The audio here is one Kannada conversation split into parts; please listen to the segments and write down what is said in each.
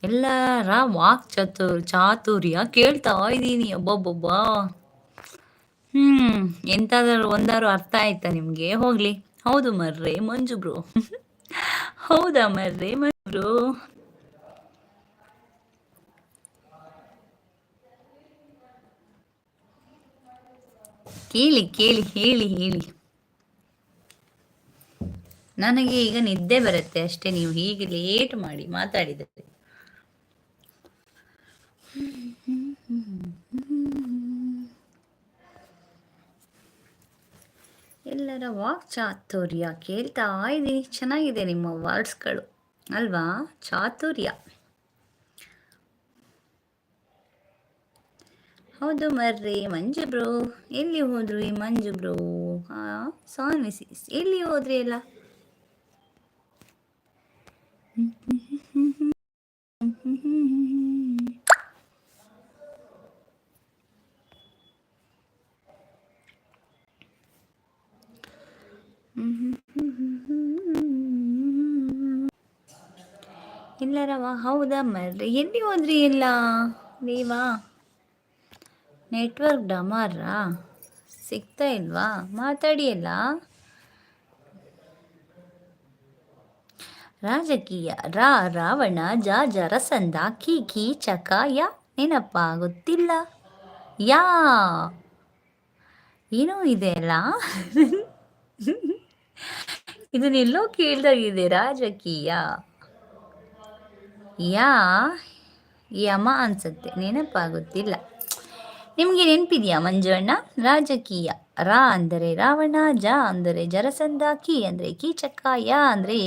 ಎಲ್ಲರ ವಾಕ್ ಚಾತುರ್ಯ ಕೇಳ್ತಾ ಇದ್ದೀನಿ. ಅಬ್ಬಬ್ಬಬ್ಬಾ! ಎಂತಾದರೂ ಒಂದಾರು ಅರ್ಥ ಆಯ್ತಾ ನಿಮ್ಗೆ? ಹೋಗ್ಲಿ. ಹೌದು ಮರ್ರೆ ಮಂಜು ಬ್ರೋ. ಹೌದಾ ಮರ್ರೆ ಮಂಜು ಬ್ರೋ? ಕೇಳಿ ಕೇಳಿ ಹೇಳಿ ಹೇಳಿ. ನನಗೆ ಈಗ ನಿದ್ದೆ ಬರುತ್ತೆ ಅಷ್ಟೇ, ನೀವು ಹೀಗೆ ಲೇಟ್ ಮಾಡಿ ಮಾತಾಡಿದರೆ. ಎಲ್ಲರ ವಾಕ್ ಚಾತುರ್ಯ ಕೇಳ್ತಾ ಇದ್ದೀನಿ. ಚೆನ್ನಾಗಿದೆ ನಿಮ್ಮ ವರ್ಡ್ಸ್ಗಳು ಅಲ್ವಾ? ಚಾತುರ್ಯ. ಹೌದು ಮರ್ರಿ ಮಂಜು ಬ್ರೋ. ಎಲ್ಲಿ ಹೋದ್ರು ಈ ಮಂಜು ಬ್ರೋ? ಸಾಂಗ್ ಮಿಸ್ ಎಲ್ಲಿ ಹೋದ್ರಿ ಎಲ್ಲ? ಎಲ್ಲರವ ಹೌದಾ ಮರ್ರಿ ಎಲ್ಲಿ ಹೋದ್ರಿ ಎಲ್ಲ ನೀವಾ? ನೆಟ್ವರ್ಕ್ ಡಮಾರಾ ಸಿಗ್ತಾ ಇಲ್ವಾ? ಮಾತಾಡಿ ಎಲ್ಲ. ರಾಜಕೀಯ ರಾವಣ ಜರಸಂಧ ಕೀ ಚಕ ಯಾ ನೆನಪಾಗುತ್ತಿಲ್ಲ. ಯಾ ಏನೋ ಇದೆ ಅಲ್ಲ. ಇದನ್ನೆಲ್ಲೋ ಕೇಳ್ದಾಗಿದೆ. ರಾಜಕೀಯ ಯಾ ಯಮ ಅನ್ಸುತ್ತೆ, ನೆನಪಾಗುತ್ತಿಲ್ಲ. ನಿಮಗೆ ನೆನಪಿದೆಯಾ ಮಂಜಣ್ಣ? ರಾಜಕೀಯ ರಾ ಅಂದರೆ ರಾವಣ, ಜ ಅಂದರೆ ಜರಸಂಧ, ಕಿ ಅಂದರೆ ಕೀಚಕ, ಯಾ ಅಂದರೆ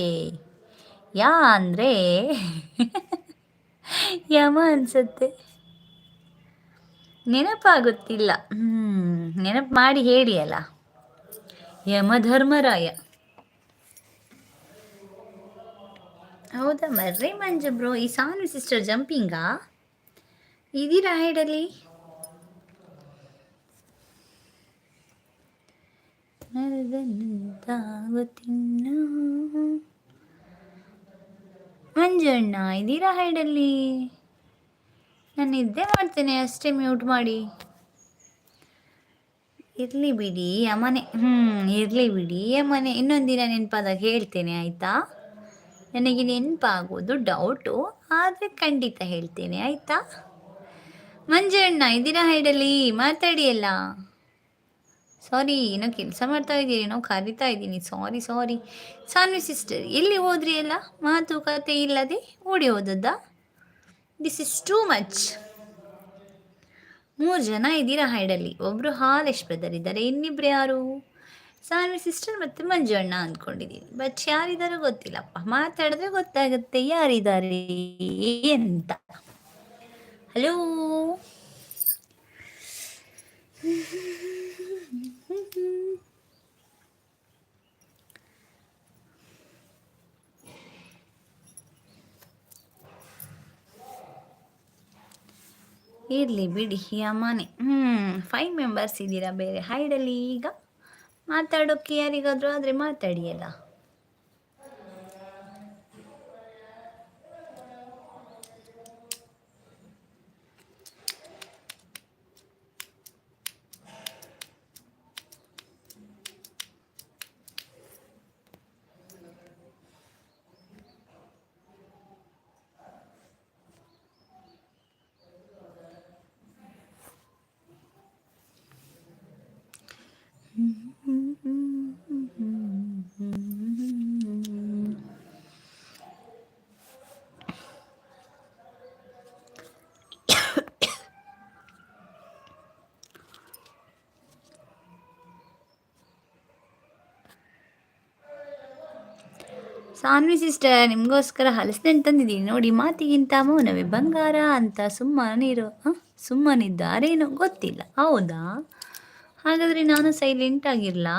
ಯಮ ಅನ್ಸುತ್ತೆ. ನೆನಪಾಗುತ್ತಿಲ್ಲ. ನೆನಪು ಮಾಡಿ ಹೇಳಿ ಅಲ್ಲ. ಯಮಧರ್ಮರಾಯ. ಹೌದಾ ಮರ್ರಿ ಮಂಜು ಬ್ರೋ. ಈ ಸಾನ್ವಿ ಸಿಸ್ಟರ್ ಜಂಪಿಂಗಾ? ಇದೀರಾ ಹೈಡಲ್ಲಿ? ಮಂಜಣ್ಣ ಇದೀರಾ ಹೈಡಲ್ಲಿ? ನಾನು ನಿದ್ದೆ ಮಾಡ್ತೇನೆ ಅಷ್ಟೇ, ಮ್ಯೂಟ್ ಮಾಡಿ. ಇರಲಿ ಬಿಡಿ ಅಮ್ಮನೆ. ಇರಲಿ ಬಿಡಿ ಅಮ್ಮನೆ. ಇನ್ನೊಂದಿನ ನೆನಪಾದಾಗ ಹೇಳ್ತೇನೆ ಆಯಿತಾ? ನನಗೆ ನೆನಪಾಗೋದು ಡೌಟು, ಆದರೆ ಖಂಡಿತ ಹೇಳ್ತೇನೆ ಆಯಿತಾ? ಮಂಜಣ್ಣ ಇದೀರಾ ಹೈಡಲ್ಲಿ? ಮಾತಾಡಿ ಎಲ್ಲ. ಸಾರಿ, ಏನೋ ಕೆಲಸ ಮಾಡ್ತಾ ಇದ್ದೀರಿ, ಏನೋ ಕರಿತಾ ಇದ್ದೀನಿ. ಸಾರಿ. ಸಾನ್ವಿ ಸಿಸ್ಟರ್ ಎಲ್ಲಿ ಹೋದ್ರಿ ಎಲ್ಲ? ಮಾತುಕತೆ ಇಲ್ಲದೆ ಓಡಿ ಹೋದದ್ದಾ? This is too much. 3 ಜನ ಇದ್ದೀರಾ ಹೈಡಲ್ಲಿ. ಒಬ್ಬರು ಹಾಲೇಶ್ ಬ್ರದರ್ ಇದ್ದಾರೆ, ಇನ್ನಿಬ್ರು ಯಾರು? ಸಾನ್ವಿ ಸಿಸ್ಟರ್ ಮತ್ತು ಮಂಜು ಅಣ್ಣ ಅಂದ್ಕೊಂಡಿದ್ದೀನಿ. ಬಟ್ ಯಾರಿದ್ದಾರೋ ಗೊತ್ತಿಲ್ಲಪ್ಪ. ಮಾತಾಡಿದ್ರೆ ಗೊತ್ತಾಗುತ್ತೆ ಯಾರಿದ್ದಾರೆ ಅಂತ. ಹಲೋ. ಇರಲಿ ಬಿಡಿ ಯಮ್ಮನೆ. 5 ಮೆಂಬರ್ಸ್ ಇದ್ದೀರಾ ಬೇರೆ ಹೈಡಲ್ಲಿ. ಈಗ ಮಾತಾಡೋಕ್ಕೆ ಯಾರಿಗಾದರೂ ಆದರೆ ಮಾತಾಡಿ ಅಲ್ಲ. ಸಾನ್ವಿ ಸಿಸ್ಟರ್ ನಿಮಗೋಸ್ಕರ ಹಲಸಿನಣ್ಣು ತಂದಿದ್ದೀನಿ ನೋಡಿ. ಮಾತಿಗಿಂತ ಮೌನವೇ ಬಂಗಾರ ಅಂತ ಸುಮ್ಮನಿದ್ದಾರೇನೋ ಗೊತ್ತಿಲ್ಲ. ಹೌದಾ? ಹಾಗಾದರೆ ನಾನು ಸೈಲೆಂಟ್ ಆಗಿರಲಾ?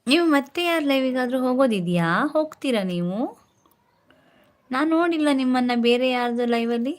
ನೀವು ಮತ್ತೆ ಯಾರು ಲೈವಿಗಾದರೂ ಹೋಗೋದಿದೆಯಾ? ಹೋಗ್ತೀರಾ ನೀವು? ನಾನು ನೋಡಿಲ್ಲ ನಿಮ್ಮನ್ನು ಬೇರೆ ಯಾರ್ದು ಲೈವಲ್ಲಿ.